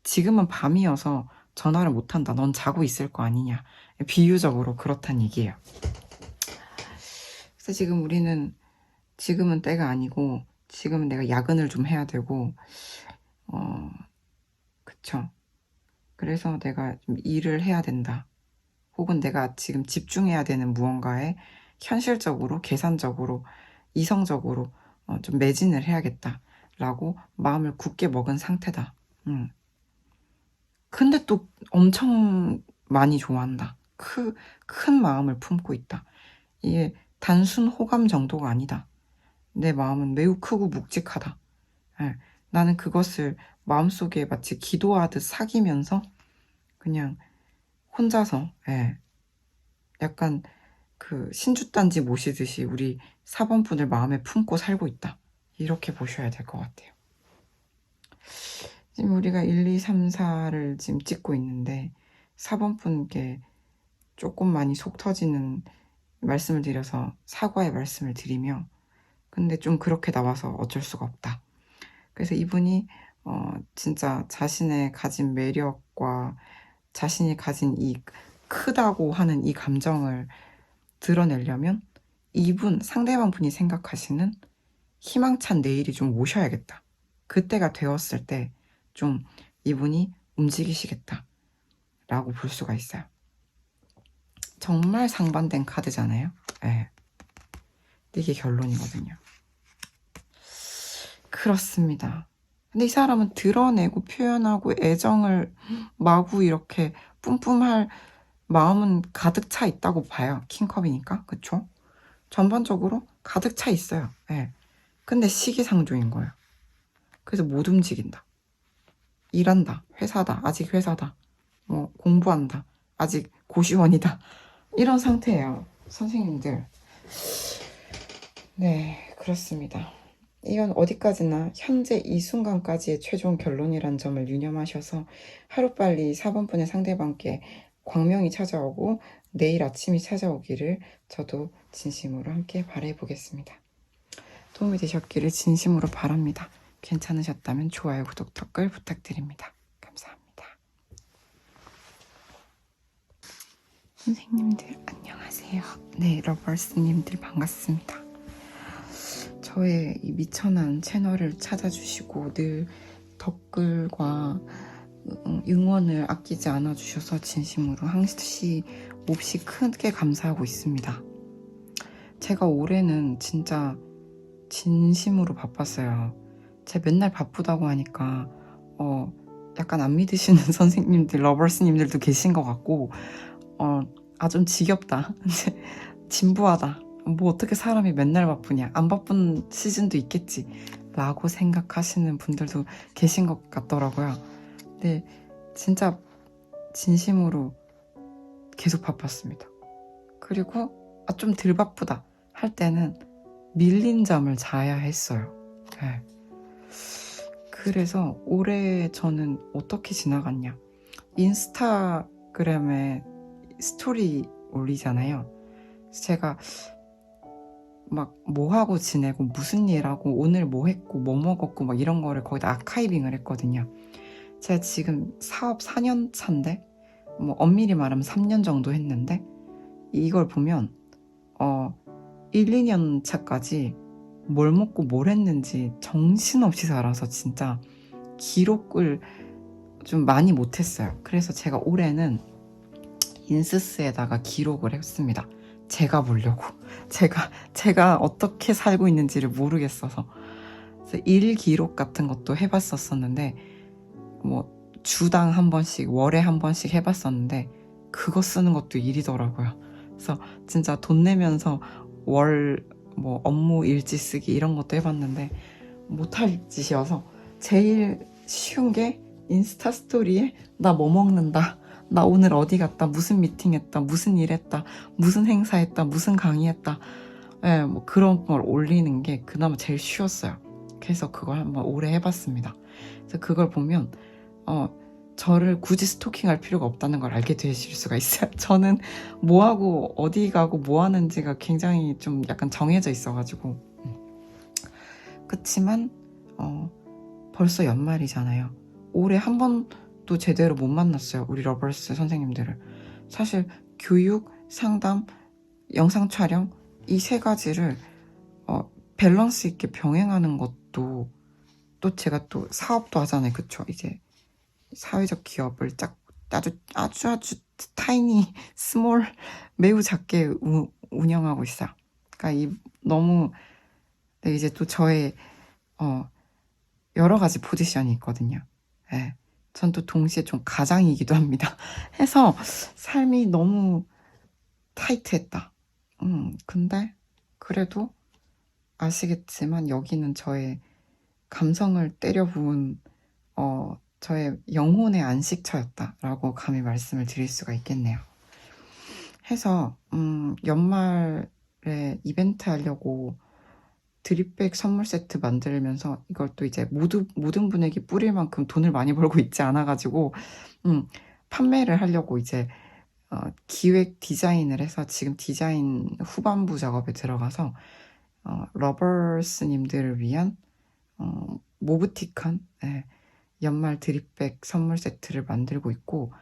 지금은 밤이어서 전화를 못한다. 넌 자고 있을 거 아니냐. 비유적으로 그렇단 얘기예요. 그래서 지금 우리는 지금은 때가 아니고 지금은 내가 야근을 좀 해야 되고 그쵸. 그래서 내가 좀 일을 해야 된다. 혹은 내가 지금 집중해야 되는 무언가에 현실적으로, 계산적으로, 이성적으로 좀 매진을 해야겠다라고 마음을 굳게 먹은 상태다. 근데 또 엄청 많이 좋아한다. 큰 마음을 품고 있다. 이게 단순 호감 정도가 아니다. 내 마음은 매우 크고 묵직하다. 예, 나는 그것을 마음속에 마치 기도하듯 사귀면서 그냥 혼자서, 약간 그 신주단지 모시듯이 우리 4번 분을 마음에 품고 살고 있다. 이렇게 보셔야 될 것 같아요. 지금 우리가 1, 2, 3, 4를 지금 찍고 있는데 4번 분께 조금 많이 속 터지는 말씀을 드려서 사과의 말씀을 드리며, 근데 좀 그렇게 나와서 어쩔 수가 없다. 그래서 이분이 진짜 자신의 가진 매력과 자신이 가진 이 크다고 하는 이 감정을 드러내려면 상대방 분이 생각하시는 희망찬 내일이 좀 오셔야겠다. 그때가 되었을 때 좀 이분이 움직이시겠다 라고 볼 수가 있어요. 정말 상반된 카드잖아요. 네. 이게 결론이거든요. 그렇습니다. 근데 이 사람은 드러내고 표현하고 애정을 마구 이렇게 뿜뿜할 마음은 가득 차 있다고 봐요. 킹컵이니까. 그쵸? 전반적으로 가득 차 있어요. 네. 근데 시기상조인 거예요. 그래서 못 움직인다. 일한다. 회사다. 아직 회사다. 뭐 공부한다. 아직 고시원이다. 이런 상태예요. 선생님들. 네, 그렇습니다. 이건 어디까지나 현재 이 순간까지의 최종 결론이란 점을 유념하셔서 하루빨리 4번분의 상대방께 광명이 찾아오고 내일 아침이 찾아오기를 저도 진심으로 함께 바라보겠습니다. 도움이 되셨기를 진심으로 바랍니다. 괜찮으셨다면 좋아요, 구독, 댓글 부탁드립니다. 감사합니다. 선생님들 안녕하세요. 네, 러버스님들 반갑습니다. 저의 이 미천한 채널을 찾아주시고 늘 댓글과 응원을 아끼지 않아 주셔서 진심으로 항시 몹시 크게 감사하고 있습니다. 제가 올해는 진짜 진심으로 바빴어요. 제가 맨날 바쁘다고 하니까 약간 안 믿으시는 선생님들, 러버스님들도 계신 것 같고 좀 지겹다. 진부하다. 뭐 어떻게 사람이 맨날 바쁘냐. 안 바쁜 시즌도 있겠지. 라고 생각하시는 분들도 계신 것 같더라고요. 근데 진짜 진심으로 계속 바빴습니다. 그리고 좀 덜 바쁘다 할 때는 밀린 잠을 자야 했어요. 네. 그래서 올해 저는 어떻게 지나갔냐. 인스타그램에 스토리 올리잖아요. 제가 막 뭐 하고 지내고 무슨 일 하고 오늘 뭐 했고 뭐 먹었고 막 이런 거를 거의 다 아카이빙을 했거든요. 제가 지금 사업 4년 차인데 뭐 엄밀히 말하면 3년 정도 했는데 이걸 보면 1, 2년 차까지 뭘 먹고 뭘 했는지 정신없이 살아서 진짜 기록을 좀 많이 못했어요. 그래서 제가 올해는 인스스에다가 기록을 했습니다. 제가 보려고. 제가 어떻게 살고 있는지를 모르겠어서. 그래서 일 기록 같은 것도 해봤었는데, 뭐, 주당 한 번씩, 월에 한 번씩 해봤었는데, 그거 쓰는 것도 일이더라고요. 그래서 진짜 돈 내면서 뭐, 업무 일지 쓰기 이런 것도 해봤는데, 못할 짓이어서, 제일 쉬운 게 인스타 스토리에 나 뭐 먹는다. 나 오늘 어디 갔다, 무슨 미팅 했다, 무슨 일 했다, 무슨 행사 했다, 무슨 강의 했다. 예, 뭐 그런 걸 올리는 게 그나마 제일 쉬웠어요. 그래서 그걸 한번 오래 해봤습니다. 그래서 그걸 보면, 저를 굳이 스토킹할 필요가 없다는 걸 알게 되실 수가 있어요. 저는 뭐 하고, 어디 가고, 뭐 하는지가 굉장히 좀 약간 정해져 있어가지고. 그치만, 벌써 연말이잖아요. 올해 한 번도 제대로 못 만났어요. 우리 러버스 선생님들을. 사실 교육, 상담, 영상 촬영 이 세 가지를 밸런스 있게 병행하는 것도 또 제가 또 사업도 하잖아요. 그쵸? 이제 사회적 기업을 아주 타이니, 스몰, 매우 작게 운영하고 있어요. 그러니까 너무 이제 또 저의 여러 가지 포지션이 있거든요. 네. 전 또 동시에 좀 가장이기도 합니다. 해서 삶이 너무 타이트했다. 근데 그래도 아시겠지만 여기는 저의 감성을 때려 부은 저의 영혼의 안식처였다라고 감히 말씀을 드릴 수가 있겠네요. 해서 연말에 이벤트 하려고 드립백 선물 세트 만들면서 이걸 또 이제 모든 분에게 뿌릴 만큼 돈을 많이 벌고 있지 않아가지고 판매를 하려고 이제 기획 디자인을 해서 지금 디자인 후반부 작업에 들어가서 러버스님들을 위한 모브틱한 연말 드립백 선물 세트를 만들고 있고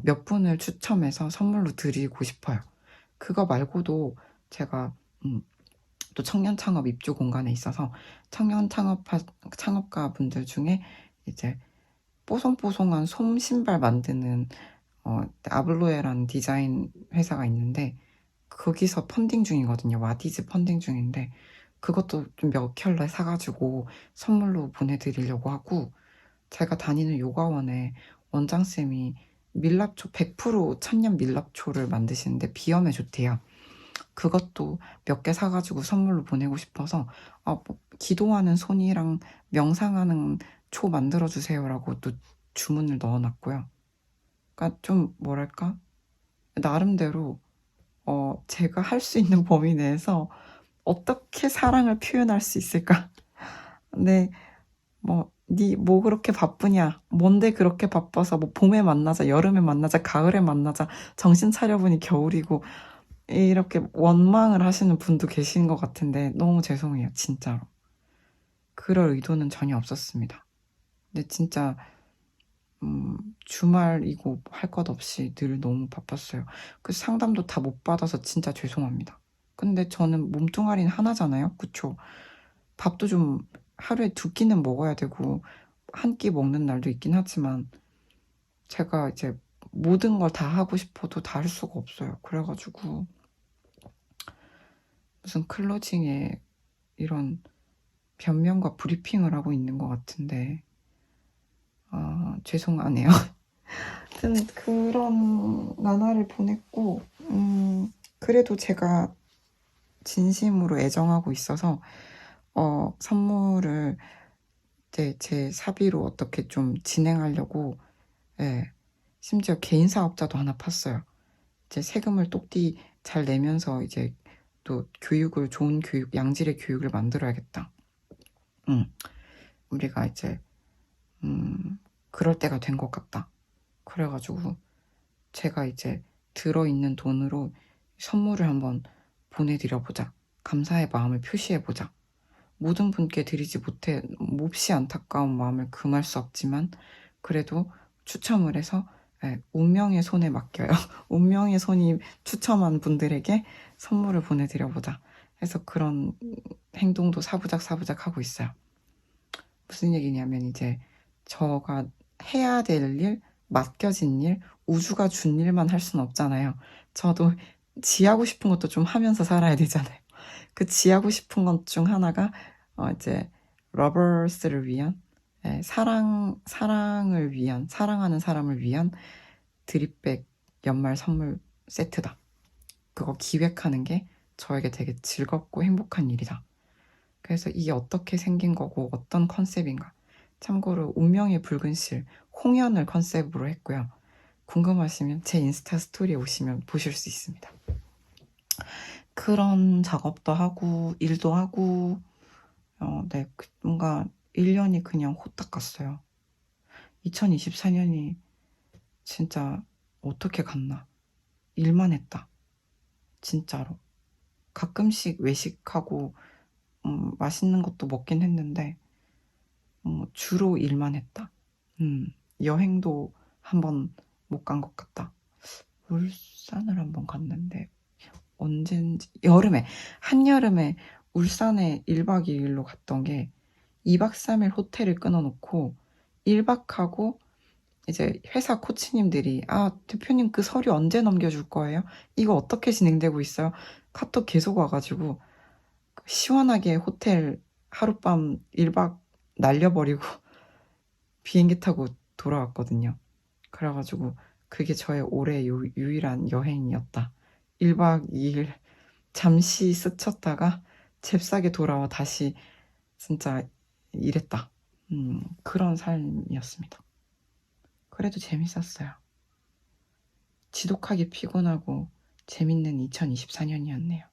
몇 분을 추첨해서 선물로 드리고 싶어요. 그거 말고도 제가 또 청년 창업 입주 공간에 있어서 청년 창업가 분들 중에 이제 뽀송뽀송한 솜 신발 만드는 아블로에라는 디자인 회사가 있는데 거기서 펀딩 중이거든요. 와디즈 펀딩 중인데 그것도 좀 몇 켤레 사가지고 선물로 보내드리려고 하고, 제가 다니는 요가원에 원장쌤이 밀랍초 100% 천년 밀랍초를 만드시는데 비염에 좋대요. 그것도 몇 개 사가지고 선물로 보내고 싶어서 뭐 기도하는 손이랑 명상하는 초 만들어주세요라고 또 주문을 넣어놨고요. 그러니까 좀 뭐랄까, 나름대로 제가 할 수 있는 범위 내에서 어떻게 사랑을 표현할 수 있을까? 근데 니 뭐 그렇게 바쁘냐? 뭔데 그렇게 바빠서 뭐 봄에 만나자, 여름에 만나자, 가을에 만나자, 정신 차려보니 겨울이고, 이렇게 원망을 하시는 분도 계신 것 같은데 너무 죄송해요, 진짜로. 그럴 의도는 전혀 없었습니다. 근데 진짜 주말이고 할 것 없이 늘 너무 바빴어요. 그 상담도 다 못 받아서 진짜 죄송합니다. 근데 저는 몸뚱아리는 하나잖아요, 그쵸? 밥도 좀 하루에 2끼는 먹어야 되고 한 끼 먹는 날도 있긴 하지만 제가 이제 모든 걸 다 하고 싶어도 다 할 수가 없어요. 그래가지고 무슨 클로징에 이런 변명과 브리핑을 하고 있는 것 같은데 죄송하네요. 하여튼 그런 나날을 보냈고, 그래도 제가 진심으로 애정하고 있어서 선물을 이제 제 사비로 어떻게 좀 진행하려고, 예, 심지어 개인 사업자도 하나 팠어요. 이제 세금을 똑띠 잘 내면서 이제 또 교육을, 좋은 교육, 양질의 교육을 만들어야겠다. 우리가 이제 그럴 때가 된 것 같다. 그래가지고 제가 이제 들어있는 돈으로 선물을 한번 보내드려보자. 감사의 마음을 표시해보자. 모든 분께 드리지 못해 몹시 안타까운 마음을 금할 수 없지만 그래도 추첨을 해서, 운명의 손에 맡겨요. 운명의 손이 추첨한 분들에게 선물을 보내드려보자 해서 그런 행동도 사부작 하고 있어요. 무슨 얘기냐면 이제 저가 해야 될 일, 맡겨진 일, 우주가 준 일만 할 수는 없잖아요. 저도 지하고 싶은 것도 좀 하면서 살아야 되잖아요. 그 지하고 싶은 것 중 하나가 이제 러버스를 위한, 사랑을 위한, 사랑하는 사람을 위한 드립백 연말 선물 세트다. 그거 기획하는 게 저에게 되게 즐겁고 행복한 일이다. 그래서 이게 어떻게 생긴 거고 어떤 컨셉인가. 참고로 운명의 붉은 실, 홍연을 컨셉으로 했고요. 궁금하시면 제 인스타 스토리에 오시면 보실 수 있습니다. 그런 작업도 하고 일도 하고, 네, 뭔가 1년이 그냥 호딱 갔어요. 2024년이 진짜 어떻게 갔나. 일만 했다. 진짜로. 가끔씩 외식하고 맛있는 것도 먹긴 했는데 주로 일만 했다. 여행도 한번 못 간 것 같다. 울산을 한번 갔는데 언젠지, 한여름에 울산에 1박 2일로 갔던 게 2박 3일 호텔을 끊어놓고 1박하고 이제 회사 코치님들이 대표님 그 서류 언제 넘겨줄 거예요? 이거 어떻게 진행되고 있어요? 카톡 계속 와가지고 시원하게 호텔 하룻밤 1박 날려버리고 비행기 타고 돌아왔거든요. 그래가지고 그게 저의 올해 유일한 여행이었다. 1박 2일 잠시 스쳤다가 잽싸게 돌아와 다시 진짜 일했다. 그런 삶이었습니다. 그래도 재밌었어요. 지독하게 피곤하고 재밌는 2024년이었네요.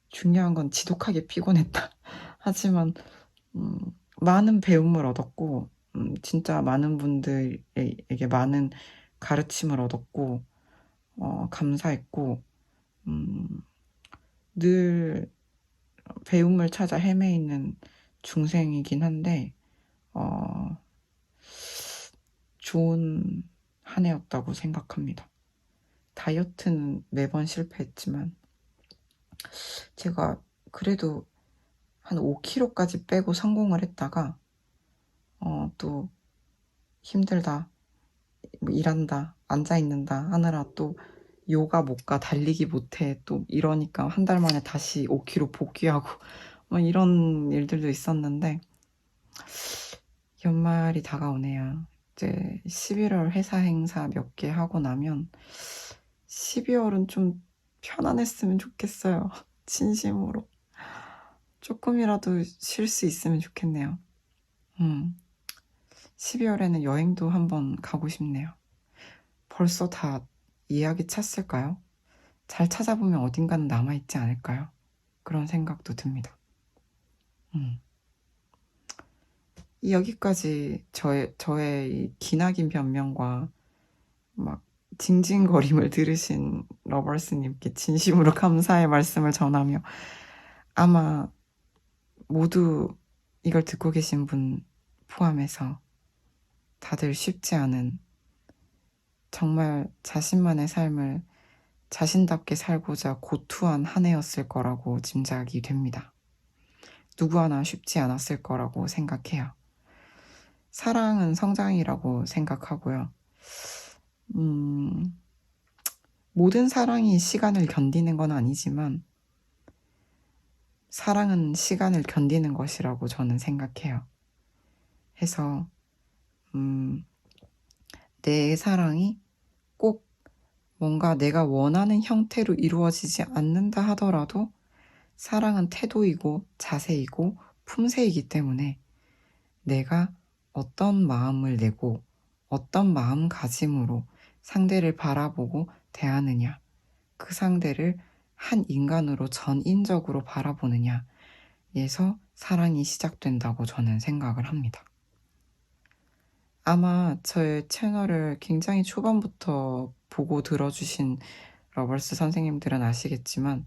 중요한 건 지독하게 피곤했다. 하지만 많은 배움을 얻었고, 진짜 많은 분들에게 많은 가르침을 얻었고, 감사했고, 늘 배움을 찾아 헤매이는 중생이긴 한데, 좋은 한 해였다고 생각합니다. 다이어트는 매번 실패했지만, 제가 그래도 한 5kg까지 빼고 성공을 했다가, 또 힘들다, 뭐 일한다, 앉아있는다 하느라 또 요가 못 가, 달리기 못해, 또 이러니까 한 달 만에 다시 5kg 복귀하고 뭐 이런 일들도 있었는데 연말이 다가오네요. 이제 11월 회사 행사 몇 개 하고 나면 12월은 좀 편안했으면 좋겠어요. 진심으로. 조금이라도 쉴 수 있으면 좋겠네요. 12월에는 여행도 한번 가고 싶네요. 벌써 다 예약이 찼을까요? 잘 찾아보면 어딘가는 남아있지 않을까요? 그런 생각도 듭니다. 여기까지 저의 이 기나긴 변명과 막 징징거림을 들으신 러버스님께 진심으로 감사의 말씀을 전하며 아마 모두 이걸 듣고 계신 분 포함해서 다들 쉽지 않은 정말 자신만의 삶을 자신답게 살고자 고투한 한 해였을 거라고 짐작이 됩니다. 누구 하나 쉽지 않았을 거라고 생각해요. 사랑은 성장이라고 생각하고요. 모든 사랑이 시간을 견디는 건 아니지만 사랑은 시간을 견디는 것이라고 저는 생각해요. 해서 내 사랑이 꼭 뭔가 내가 원하는 형태로 이루어지지 않는다 하더라도 사랑은 태도이고 자세이고 품새이기 때문에 내가 어떤 마음을 내고 어떤 마음가짐으로 상대를 바라보고 대하느냐, 그 상대를 한 인간으로 전인적으로 바라보느냐에서 사랑이 시작된다고 저는 생각을 합니다. 아마 저의 채널을 굉장히 초반부터 보고 들어주신 러버스 선생님들은 아시겠지만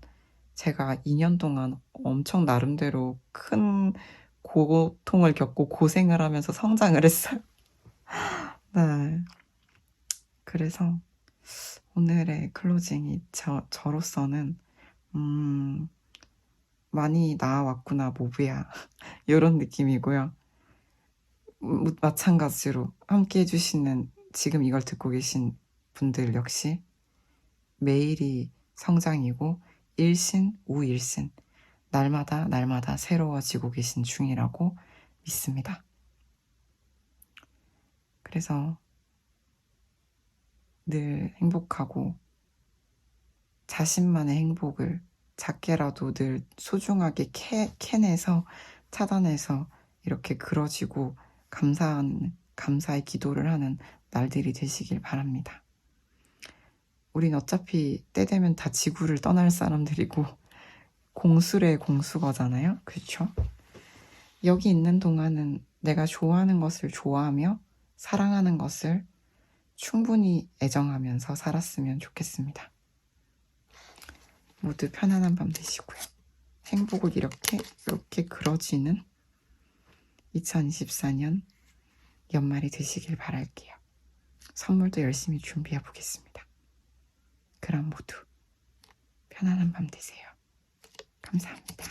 제가 2년 동안 엄청 나름대로 큰 고통을 겪고 고생을 하면서 성장을 했어요. 네. 그래서 오늘의 클로징이 저로서는 많이 나아왔구나 모브야 이런 느낌이고요. 마찬가지로 함께 해주시는 지금 이걸 듣고 계신 분들 역시 매일이 성장이고 일신 우일신 날마다 새로워지고 계신 중이라고 믿습니다. 그래서 늘 행복하고 자신만의 행복을 작게라도 늘 소중하게 캐내서 찾아내서 이렇게 그려지고 감사의 기도를 하는 날들이 되시길 바랍니다. 우린 어차피 때 되면 다 지구를 떠날 사람들이고 공수래 공수거잖아요. 그렇죠? 여기 있는 동안은 내가 좋아하는 것을 좋아하며 사랑하는 것을 충분히 애정하면서 살았으면 좋겠습니다. 모두 편안한 밤 되시고요. 행복을 이렇게 그려지는 2024년 연말이 되시길 바랄게요. 선물도 열심히 준비해 보겠습니다. 그럼 모두 편안한 밤 되세요. 감사합니다.